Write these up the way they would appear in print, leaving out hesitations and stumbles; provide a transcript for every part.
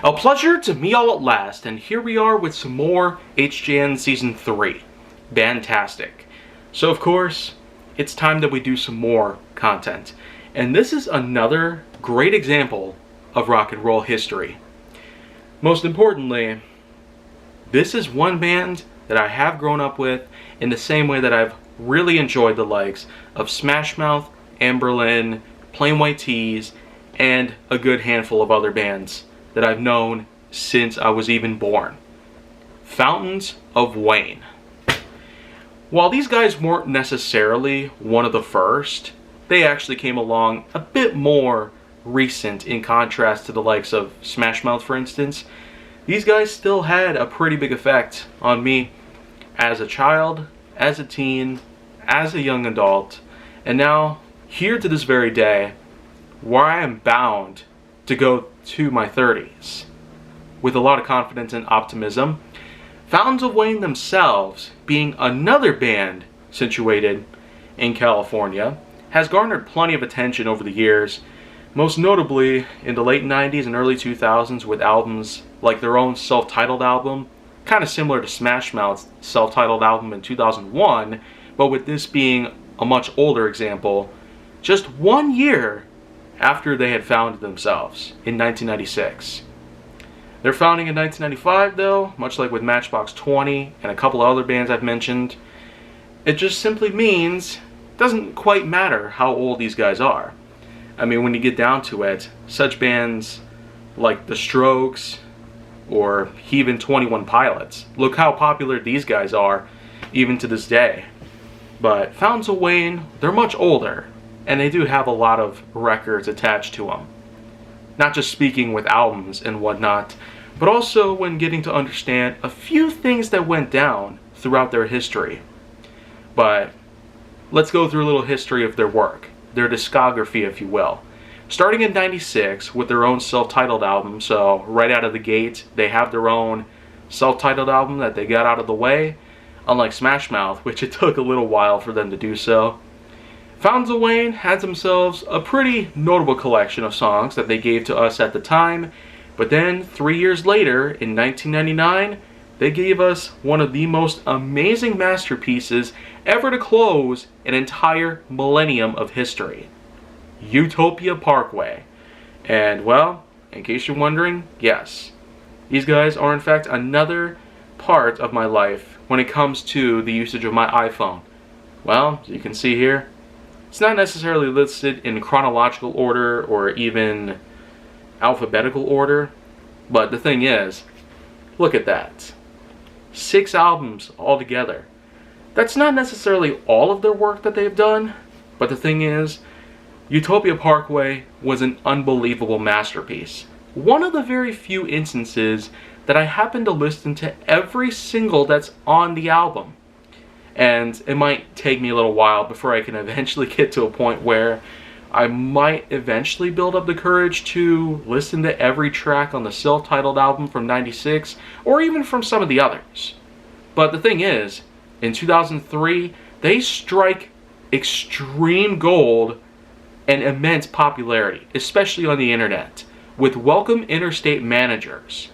A pleasure to meet all at last, and here we are with some more HJN Season 3, Bandtastic. So of course, it's time that we do some more content. And this is another great example of rock and roll history. Most importantly, this is one band that I have grown up with in the same way that I've really enjoyed the likes of Smash Mouth, Anberlin, Plain White T's, and a good handful of other bands that I've known since I was even born. Fountains of Wayne. While these guys weren't necessarily one of the first, they actually came along a bit more recent in contrast to the likes of Smash Mouth, for instance. These guys still had a pretty big effect on me as a child, as a teen, as a young adult, and now here to this very day where I am bound to go to my 30s with a lot of confidence and optimism. Fountains of Wayne themselves, being another band situated in California, has garnered plenty of attention over the years, most notably in the late 90s and early 2000s with albums like their own self-titled album, kind of similar to Smash Mouth's self-titled album in 2001, but with this being a much older example, just 1 year after they had founded themselves in 1996. Their founding in 1995, though, much like with Matchbox 20 and a couple of other bands I've mentioned, it just simply means it doesn't quite matter how old these guys are. I mean, when you get down to it, such bands like The Strokes or even 21 Pilots, look how popular these guys are even to this day. But Fountains of Wayne, they're much older, and they do have a lot of records attached to them. Not just speaking with albums and whatnot, but also when getting to understand a few things that went down throughout their history. But let's go through a little history of their work, their discography if you will. Starting in 96 with their own self-titled album, so right out of the gate they have their own self-titled album that they got out of the way, unlike Smash Mouth, which it took a little while for them to do so. Fountains of Wayne had themselves a pretty notable collection of songs that they gave to us at the time, but then 3 years later, in 1999, they gave us one of the most amazing masterpieces ever to close an entire millennium of history, Utopia Parkway. And well, in case you're wondering, yes, these guys are in fact another part of my life when it comes to the usage of my iPhone. Well, as you can see here, it's not necessarily listed in chronological order or even alphabetical order, but the thing is, look at that. 6 albums altogether. That's not necessarily all of their work that they've done, but the thing is, Utopia Parkway was an unbelievable masterpiece. One of the very few instances that I happen to listen to every single that's on the album. And it might take me a little while before I can eventually get to a point where I might eventually build up the courage to listen to every track on the self-titled album from 96 or even from some of the others. But the thing is, in 2003, they strike extreme gold and immense popularity, especially on the internet, with Welcome Interstate Managers.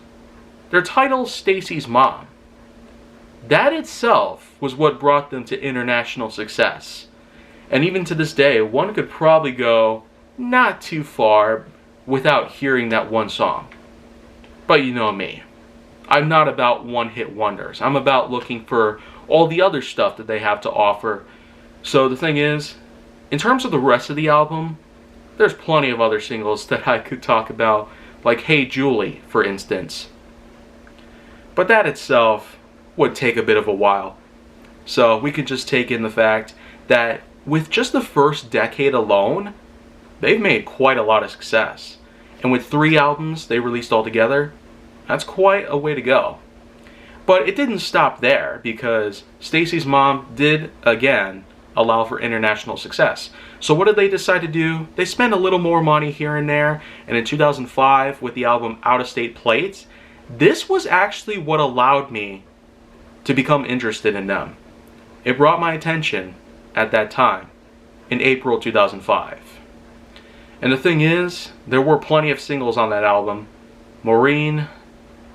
Their title, Stacy's Mom. That itself was what brought them to international success. And even to this day, one could probably go not too far without hearing that one song. But you know me. I'm not about one-hit wonders. I'm about looking for all the other stuff that they have to offer. So the thing is, in terms of the rest of the album, there's plenty of other singles that I could talk about, like Hey Julie, for instance. But that itself would take a bit of a while. So we could just take in the fact that with just the first decade alone, they've made quite a lot of success. And with 3 albums they released altogether, that's quite a way to go. But it didn't stop there, because Stacy's Mom did, again, allow for international success. So what did they decide to do? They spent a little more money here and there, and in 2005, with the album Out of State Plates, this was actually what allowed me to become interested in them. It brought my attention at that time, in April 2005. And the thing is, there were plenty of singles on that album, Maureen,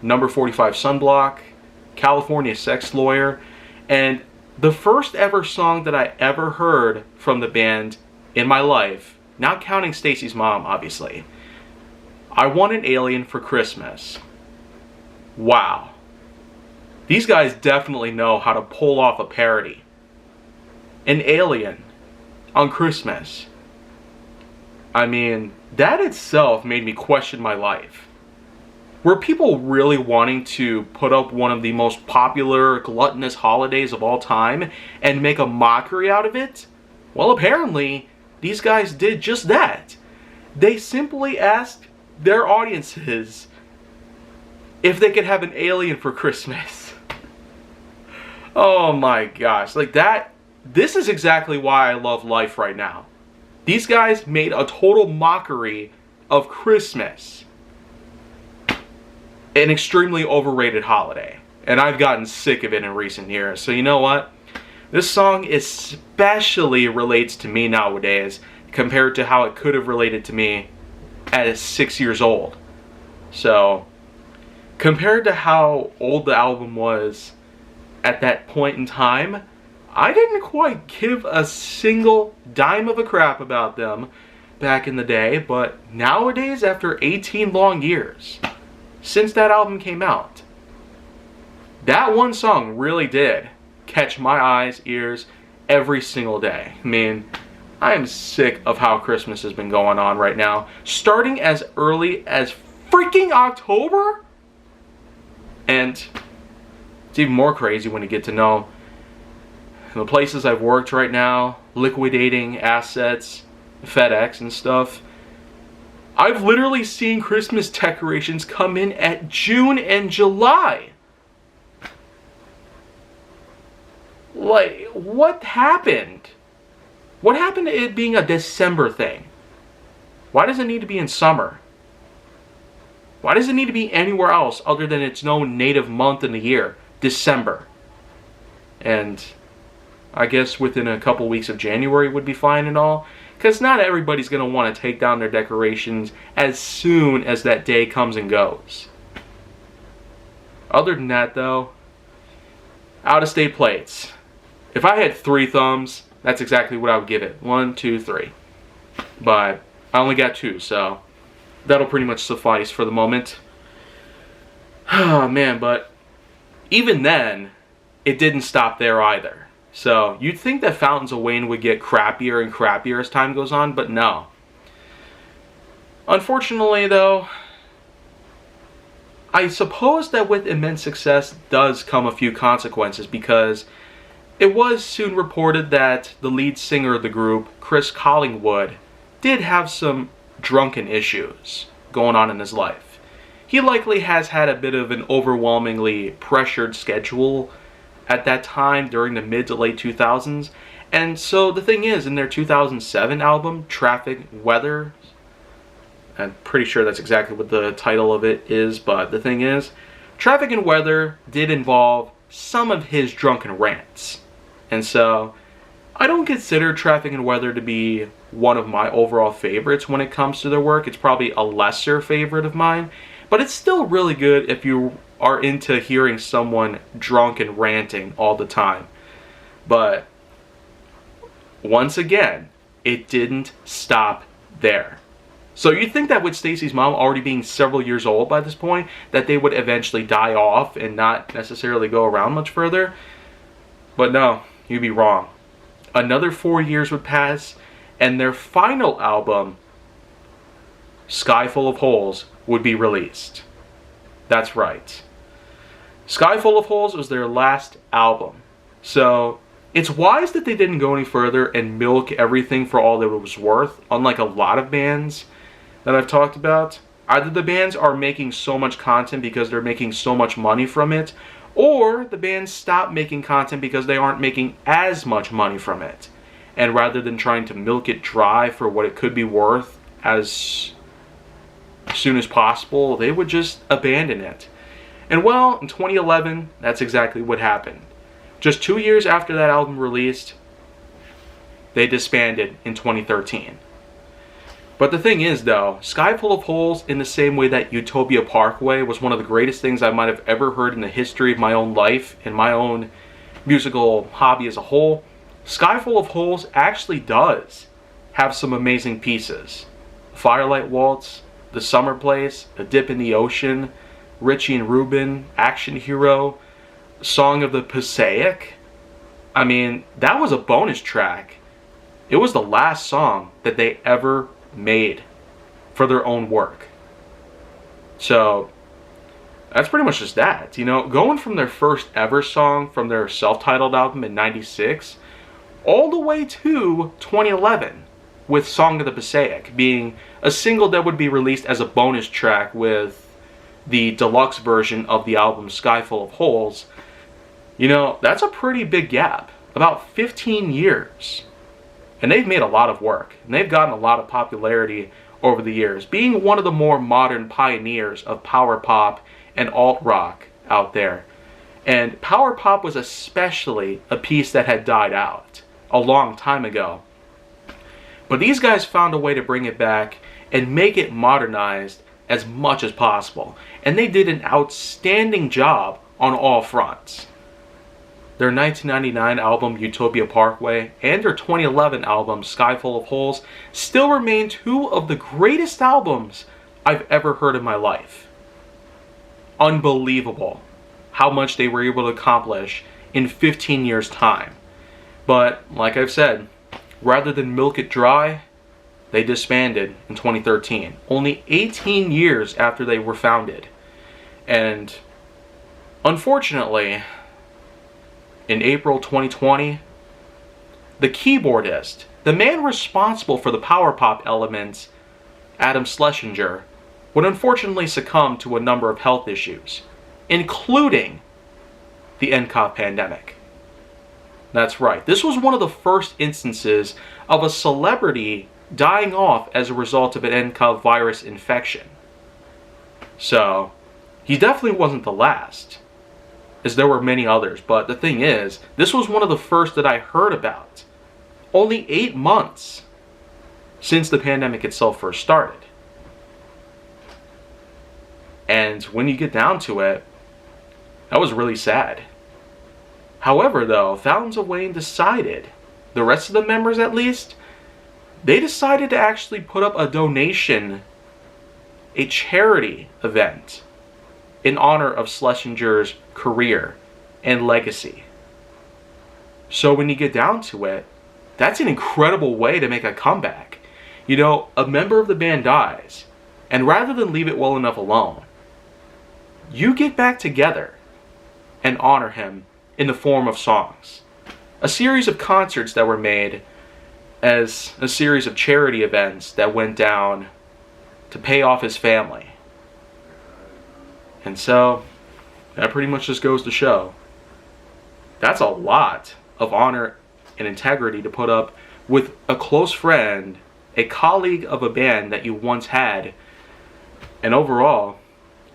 Number 45 Sunblock, California Sex Lawyer, and the first ever song that I ever heard from the band in my life, not counting Stacy's Mom, obviously, I Want an Alien for Christmas. Wow. These guys definitely know how to pull off a parody. An alien on Christmas. I mean, that itself made me question my life. Were people really wanting to put up one of the most popular, gluttonous holidays of all time and make a mockery out of it? Well, apparently, these guys did just that. They simply asked their audiences if they could have an alien for Christmas. Oh my gosh, like that, this is exactly why I love life right now. These guys made a total mockery of Christmas. An extremely overrated holiday. And I've gotten sick of it in recent years. So you know what? This song especially relates to me nowadays compared to how it could have related to me at 6 years old. So, compared to how old the album was at that point in time, I didn't quite give a single dime of a crap about them back in the day, but nowadays, after 18 long years since that album came out, that one song really did catch my eyes, ears every single day. I mean, I am sick of how Christmas has been going on right now. Starting as early as freaking October? And it's even more crazy when you get to know the places I've worked right now, liquidating assets, FedEx and stuff. I've literally seen Christmas decorations come in at June and July. Like, what happened? What happened to it being a December thing? Why does it need to be in summer? Why does it need to be anywhere else other than its own native month in the year, December? And I guess within a couple weeks of January would be fine and all, because not everybody's going to want to take down their decorations as soon as that day comes and goes. Other than that, though, out-of-state plates. If I had 3 thumbs, that's exactly what I would give it. 1, 2, 3. But I only got 2, so that'll pretty much suffice for the moment. Oh man, but even then, it didn't stop there either. So you'd think that Fountains of Wayne would get crappier and crappier as time goes on, but no. Unfortunately though, I suppose that with immense success does come a few consequences, because it was soon reported that the lead singer of the group, Chris Collingwood, did have some drunken issues going on in his life. He likely has had a bit of an overwhelmingly pressured schedule at that time during the mid to late 2000s. And so the thing is, in their 2007 album, Traffic Weather, I'm pretty sure that's exactly what the title of it is, but the thing is, Traffic and Weather did involve some of his drunken rants. And so, I don't consider Traffic and Weather to be one of my overall favorites when it comes to their work. It's probably a lesser favorite of mine, but it's still really good if you are into hearing someone drunk and ranting all the time. But once again, it didn't stop there. So you'd think that with Stacy's Mom already being several years old by this point, that they would eventually die off and not necessarily go around much further. But no, you'd be wrong. Another 4 years would pass, and their final album, Sky Full of Holes, would be released. That's right. Sky Full of Holes was their last album. So it's wise that they didn't go any further and milk everything for all that it was worth, unlike a lot of bands that I've talked about. Either the bands are making so much content because they're making so much money from it, or the bands stop making content because they aren't making as much money from it. And rather than trying to milk it dry for what it could be worth as soon as possible, they would just abandon it. And well, in 2011, that's exactly what happened. Just 2 years after that album released, they disbanded in 2013. But the thing is, though, Sky Full of Holes, in the same way that Utopia Parkway was one of the greatest things I might have ever heard in the history of my own life and my own musical hobby as a whole, Sky Full of Holes actually does have some amazing pieces. Firelight Waltz, The Summer Place, A Dip in the Ocean, Richie and Rubin, Action Hero, Song of the Passaic. I mean, that was a bonus track. It was the last song that they ever made for their own work. So that's pretty much just that. You know, going from their first ever song from their self-titled album in '96 all the way to 2011 with Song of the Passaic being a single that would be released as a bonus track with the deluxe version of the album Sky Full of Holes. You know, that's a pretty big gap. About 15 years. And they've made a lot of work. And they've gotten a lot of popularity over the years, being one of the more modern pioneers of power pop and alt rock out there. And power pop was especially a piece that had died out a long time ago. But these guys found a way to bring it back and make it modernized as much as possible. And they did an outstanding job on all fronts. Their 1999 album Utopia Parkway and their 2011 album Sky Full of Holes still remain two of the greatest albums I've ever heard in my life. Unbelievable how much they were able to accomplish in 15 years' time. But like I've said, rather than milk it dry, they disbanded in 2013, only 18 years after they were founded. And unfortunately, in April 2020, the keyboardist, the man responsible for the power pop elements, Adam Schlesinger, would unfortunately succumb to a number of health issues, including the nCoV pandemic. That's right, this was one of the first instances of a celebrity dying off as a result of an nCoV virus infection. So, he definitely wasn't the last, as there were many others, but the thing is, this was one of the first that I heard about. Only 8 months since the pandemic itself first started. And when you get down to it, that was really sad. However, though, Fountains of Wayne decided, the rest of the members at least, they decided to actually put up a donation, a charity event, in honor of Schlesinger's career and legacy. So when you get down to it, that's an incredible way to make a comeback. You know, a member of the band dies, and rather than leave it well enough alone, you get back together and honor him in the form of songs. A series of concerts that were made as a series of charity events that went down to pay off his family. And so, that pretty much just goes to show. That's a lot of honor and integrity to put up with a close friend, a colleague of a band that you once had. And overall,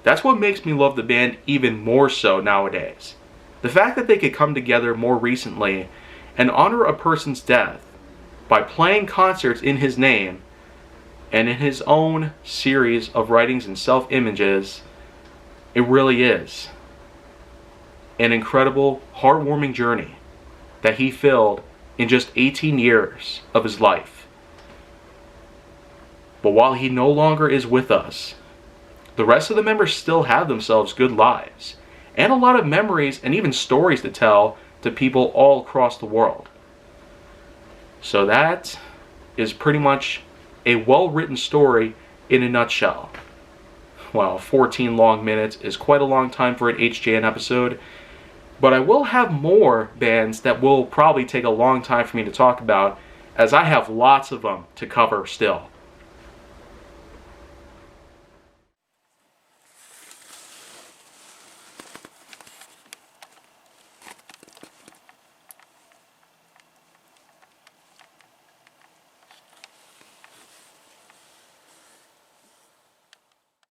that's what makes me love the band even more so nowadays. The fact that they could come together more recently and honor a person's death by playing concerts in his name and in his own series of writings and self-images, it really is an incredible, heartwarming journey that he filled in just 18 years of his life. But while he no longer is with us, the rest of the members still have themselves good lives and a lot of memories and even stories to tell to people all across the world. So that is pretty much a well-written story in a nutshell. Well, 14 long minutes is quite a long time for an HJN episode, but I will have more bands that will probably take a long time for me to talk about, as I have lots of them to cover still.